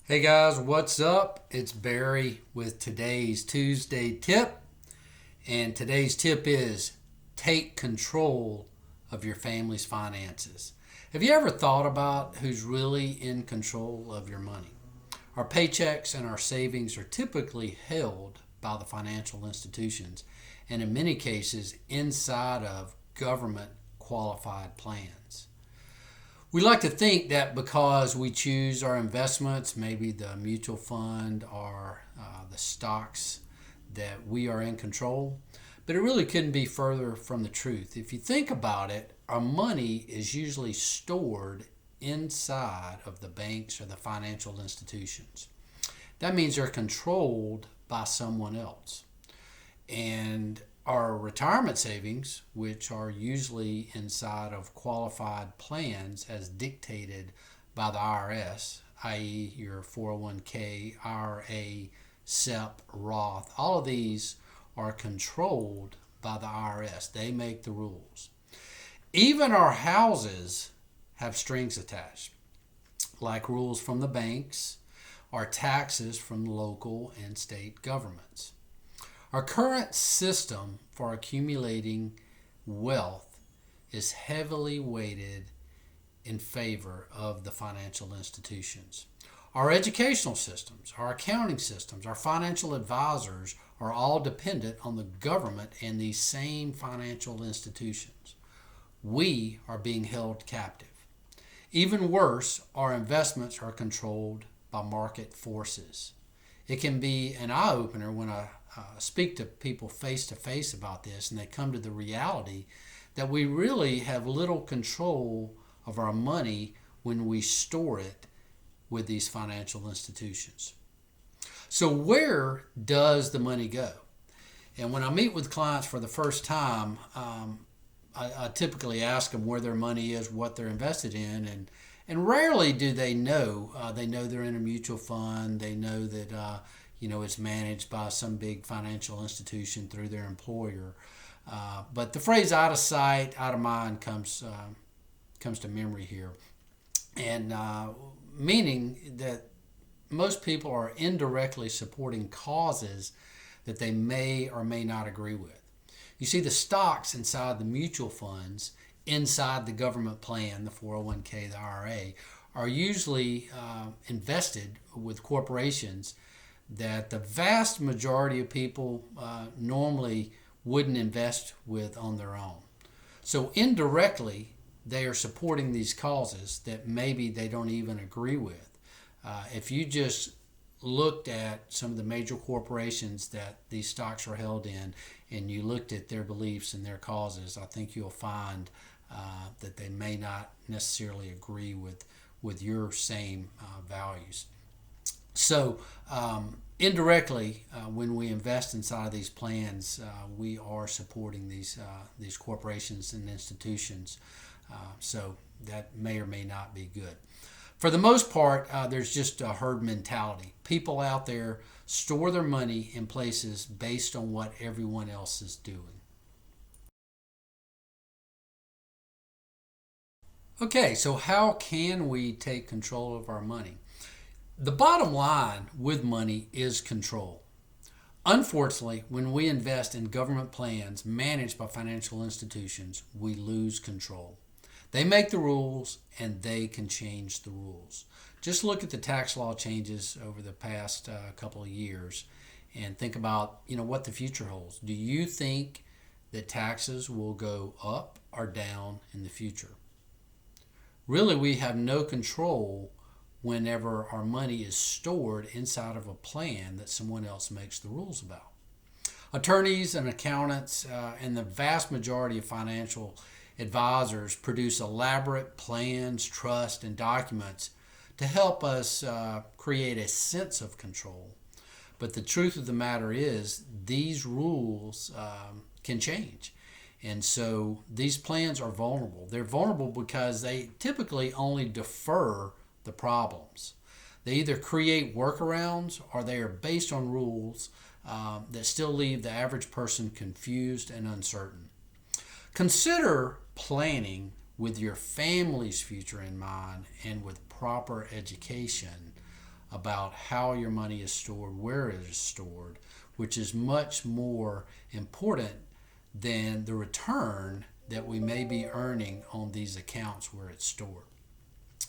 Hey guys, what's up? It's Barry with today's Tuesday tip. And today's tip is take control of your family's finances. Have you ever thought about who's really in control of your money? Our paychecks and our savings are typically held by the financial institutions and in many cases inside of government qualified plans. We like to think that because we choose our investments, maybe the mutual fund or the stocks, that we are in control. But it really couldn't be further from the truth. If you think about it, our money is usually stored inside of the banks or the financial institutions. That means they're controlled by someone else. And our retirement savings, which are usually inside of qualified plans as dictated by the IRS, i.e., your 401k, IRA, SEP, Roth, all of these are controlled by the IRS. They make the rules. Even our houses have strings attached, like rules from the banks or taxes from local and state governments. Our current system for accumulating wealth is heavily weighted in favor of the financial institutions. Our educational systems, our accounting systems, our financial advisors are all dependent on the government and these same financial institutions. We are being held captive. Even worse, our investments are controlled by market forces. It can be an eye-opener when I speak to people face to face about this and they come to the reality that we really have little control of our money when we store it with these financial institutions. So where does the money go? And when I meet with clients for the first time, I typically ask them where their money is, what they're invested in, and rarely do they know. They know they're in a mutual fund. They know that it's managed by some big financial institution through their employer. But the phrase "out of sight, out of mind" comes to memory here, and meaning that most people are indirectly supporting causes that they may or may not agree with. You see, the stocks inside the mutual funds, inside the government plan, the 401k, the IRA, are usually invested with corporations that the vast majority of people normally wouldn't invest with on their own. So indirectly, they are supporting these causes that maybe they don't even agree with. If you just looked at some of the major corporations that these stocks are held in and you looked at their beliefs and their causes, I think you'll find that they may not necessarily agree with your same values. So indirectly, when we invest inside of these plans, we are supporting these corporations and institutions. So that may or may not be good. For the most part, there's just a herd mentality. People out there store their money in places based on what everyone else is doing. Okay, so how can we take control of our money? The bottom line with money is control. Unfortunately, when we invest in government plans managed by financial institutions, we lose control. They make the rules and they can change the rules. Just look at the tax law changes over the past couple of years and think about what the future holds. Do you think that taxes will go up or down in the future? Really, we have no control whenever our money is stored inside of a plan that someone else makes the rules about. Attorneys and accountants and the vast majority of financial advisors produce elaborate plans, trusts, and documents to help us create a sense of control. But the truth of the matter is these rules can change. And so these plans are vulnerable. They're vulnerable because they typically only defer the problems. They either create workarounds or they are based on rules that still leave the average person confused and uncertain. Consider planning with your family's future in mind and with proper education about how your money is stored, where it is stored, which is much more important than the return that we may be earning on these accounts where it's stored.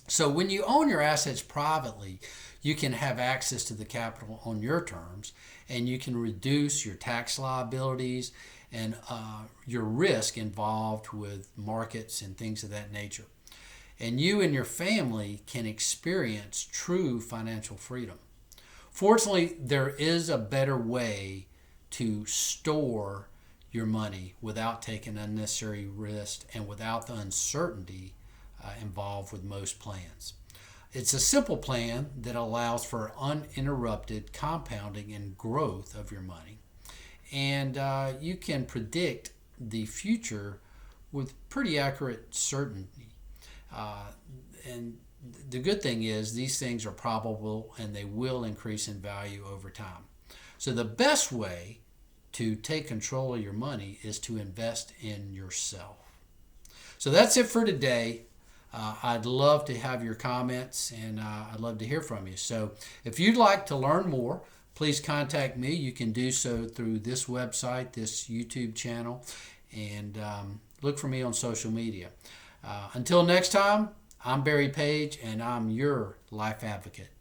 So when you own your assets privately, you can have access to the capital on your terms, and you can reduce your tax liabilities and your risk involved with markets and things of that nature. And you and your family can experience true financial freedom. Fortunately, there is a better way to store your money without taking unnecessary risk and without the uncertainty involved with most plans. It's a simple plan that allows for uninterrupted compounding and growth of your money. And you can predict the future with pretty accurate certainty. And the good thing is these things are probable and they will increase in value over time. So the best way to take control of your money is to invest in yourself. So that's it for today. I'd love to have your comments, and I'd love to hear from you. So if you'd like to learn more, please contact me. You can do so through this website, this YouTube channel, and look for me on social media. Until next time, I'm Barry Page, and I'm your life advocate.